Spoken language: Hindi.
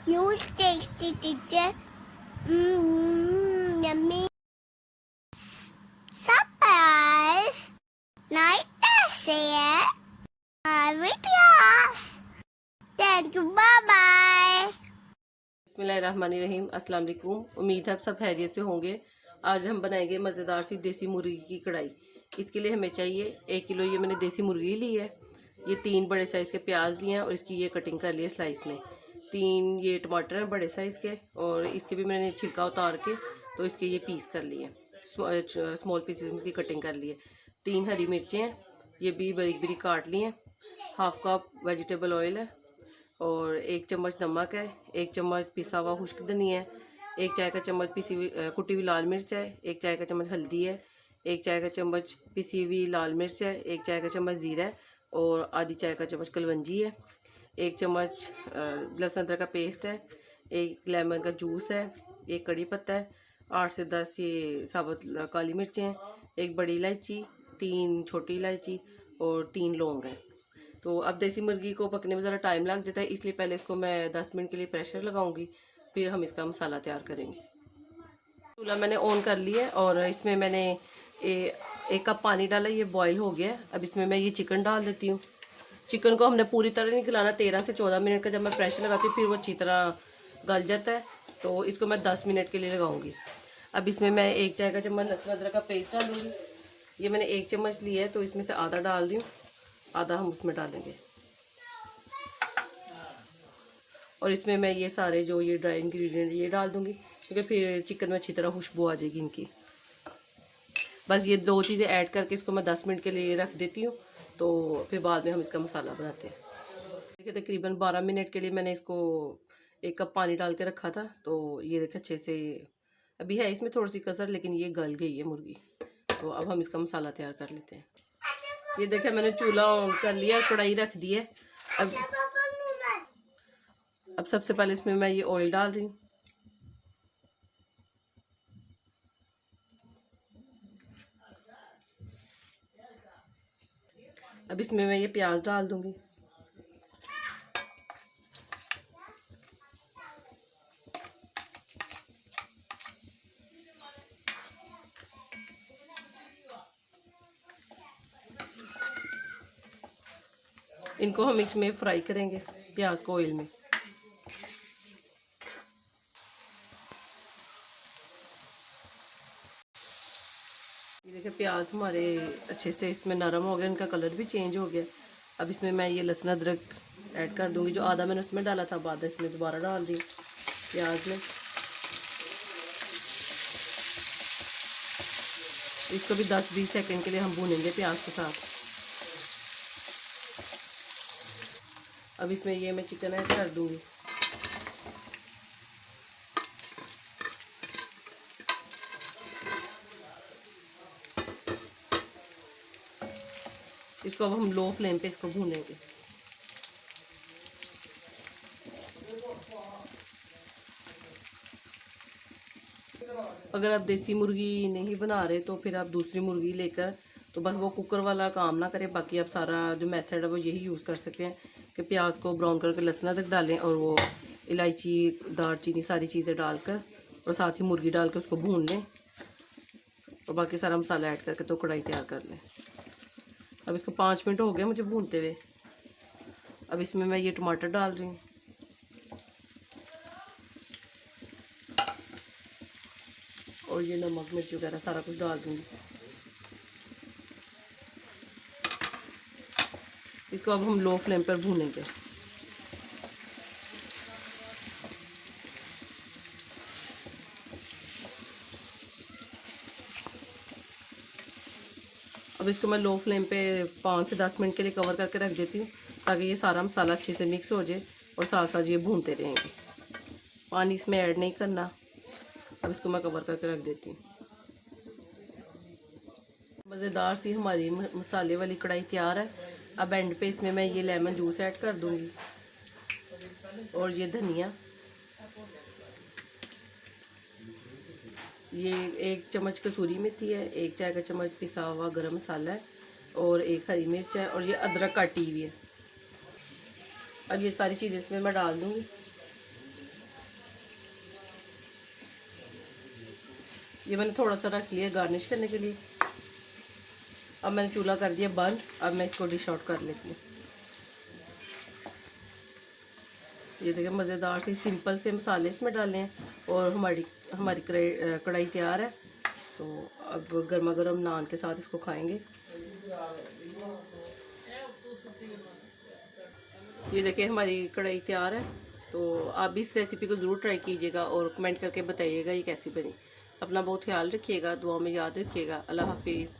Huge tasty teacher. Yummy. Surprise. Night share. Videos. Thank you. Bye bye. बिस्मिल्लाहिर्रहमानिर्रहीम। अस्सलाम वालेकुम। उम्मीद है आप सब खैरियत से होंगे। आज हम बनाएंगे मज़ेदार सी देसी मुर्गी की कढ़ाई। इसके लिए हमें चाहिए 1 किलो ये मैंने देसी मुर्गी ली है। ये 3 बड़े साइज़ के प्याज लिए हैं और इसकी ये कटिंग कर ली है स्लाइस में। 3 ये टमाटर हैं बड़े साइज़ के और इसके भी मैंने छिलका उतार के तो इसके ये पीस कर लिए, स्मॉल पीसेस की कटिंग कर ली है। 3 हरी मिर्चें हैं, ये भी बारीक बारीक काट ली हैं। 1/2 कप वेजिटेबल ऑयल है और 1 चम्मच नमक है, 1 चम्मच पिसा हुआ खुश्क धनिया है, 1 चाय का चम्मच पिसी हुई कुटी हुई लाल मिर्च है, 1 चाय का चम्मच हल्दी है, 1 चाय का चम्मच पिसी हुई लाल मिर्च है, 1 चाय का चम्मच ज़ीरा है और आधी चाय का चम्मच कलवंजी है, 1 चम्मच लहसुन अदरक का पेस्ट है, 1 लेमन का जूस है, 1 कड़ी पत्ता है, 8 से 10 ये साबुत काली मिर्चें हैं, 1 बड़ी इलायची, 3 छोटी इलायची और 3 लौंग हैं। तो अब देसी मुर्गी को पकने में ज़रा टाइम लग जाता है, इसलिए पहले इसको मैं 10 मिनट के लिए प्रेशर लगाऊंगी, फिर हम इसका मसाला तैयार करेंगे। चूल्हा मैंने ऑन कर लिया है और इसमें मैंने 1 कप पानी डाला, ये बॉईल हो गया है। अब इसमें मैं ये चिकन डाल देती हूँ। चिकन को हमने पूरी तरह नहीं गलाना, 13 से 14 मिनट का जब मैं प्रेशर लगाती हूँ फिर वो अच्छी तरह गल जाता है, तो इसको मैं 10 मिनट के लिए लगाऊंगी। अब इसमें मैं 1 चाय का चम्मच लहसुन अदरक का पेस्ट डालूँगी। ये मैंने 1 चम्मच लिया है तो इसमें से आधा डाल रही हूँ, आधा हम उसमें डालेंगे। और इसमें मैं ये सारे जो ये ड्राई इंग्रेडिएंट ये डाल दूँगी क्योंकि फिर चिकन में अच्छी तरह खुशबू आ जाएगी इनकी। बस ये 2 चीज़ें ऐड करके इसको मैं 10 मिनट के लिए रख देती हूँ, तो फिर बाद में हम इसका मसाला बनाते हैं। देखिए तकरीबन 12 मिनट के लिए मैंने इसको 1 कप पानी डाल के रखा था, तो ये देखिए अच्छे से अभी है इसमें थोड़ी सी कसर, लेकिन ये गल गई है मुर्गी। तो अब हम इसका मसाला तैयार कर लेते हैं। ये देखिए मैंने चूल्हा ऑन कर लिया, कढ़ाई रख दी है। अब सबसे पहले इसमें मैं ये ऑयल डाल रही हूँ। अब इसमें मैं ये प्याज डाल दूंगी। इनको हम इसमें फ्राई करेंगे, प्याज को ऑयल में। ये देखिए प्याज हमारे अच्छे से इसमें नरम हो गया, इनका कलर भी चेंज हो गया। अब इसमें मैं ये लहसुन अदरक ऐड कर दूंगी, जो आधा मैंने उसमें डाला था, आधा इसमें दोबारा डाल दी प्याज में। इसको भी 10-20 सेकंड के लिए हम भूनेंगे प्याज के साथ। अब इसमें ये मैं चिकन ऐड कर दूंगी। इसको अब हम लो फ्लेम पे इसको भूनेंगे। अगर आप देसी मुर्गी नहीं बना रहे तो फिर आप दूसरी मुर्गी लेकर, तो बस वो कुकर वाला काम ना करें, बाकी आप सारा जो मेथड है वो यही यूज़ कर सकते हैं कि प्याज को ब्राउन करके लहसुन अदरक डालें और वो इलायची दालचीनी सारी चीज़ें डालकर और साथ ही मुर्गी डाल के उसको भून लें और बाकी सारा मसाला ऐड करके तो कढ़ाई तैयार कर लें। अब इसको 5 मिनट हो गए मुझे भूनते हुए। अब इसमें मैं ये टमाटर डाल रही हूँ और ये नमक मिर्च वगैरह सारा कुछ डाल दूँगी। इसको अब हम लो फ्लेम पर भूनेंगे। अब इसको मैं लो फ्लेम पे 5 से 10 मिनट के लिए कवर करके रख देती हूँ ताकि ये सारा मसाला अच्छे से मिक्स हो जाए और साथ साथ ये भूनते रहेंगे। पानी इसमें ऐड नहीं करना। अब इसको मैं कवर करके रख देती हूँ। मज़ेदार सी हमारी मसाले वाली कढ़ाई तैयार है। अब एंड पे इसमें मैं ये लेमन जूस ऐड कर दूँगी और ये धनिया, ये 1 चम्मच कसूरी मेथी है, 1 चाय का चम्मच पिसा हुआ गरम मसाला है और 1 हरी मिर्च है और ये अदरक काटी हुई है। अब ये सारी चीज़ें इसमें मैं डाल दूँगी। ये मैंने थोड़ा सा रख लिया गार्निश करने के लिए। अब मैंने चूल्हा कर दिया बंद। अब मैं इसको डिश आउट कर लेती हूँ। ये देखिए मज़ेदार सी सिंपल से मसाले इसमें डाले हैं और हमारी हमारी कढ़ाई तैयार है। तो अब गर्मा गर्म नान के साथ इसको खाएंगे। ये देखिए हमारी कढ़ाई तैयार है। तो आप भी इस रेसिपी को ज़रूर ट्राई कीजिएगा और कमेंट करके बताइएगा ये कैसी बनी। अपना बहुत ख्याल रखिएगा, दुआ में याद रखिएगा। अल्लाह हाफिज़।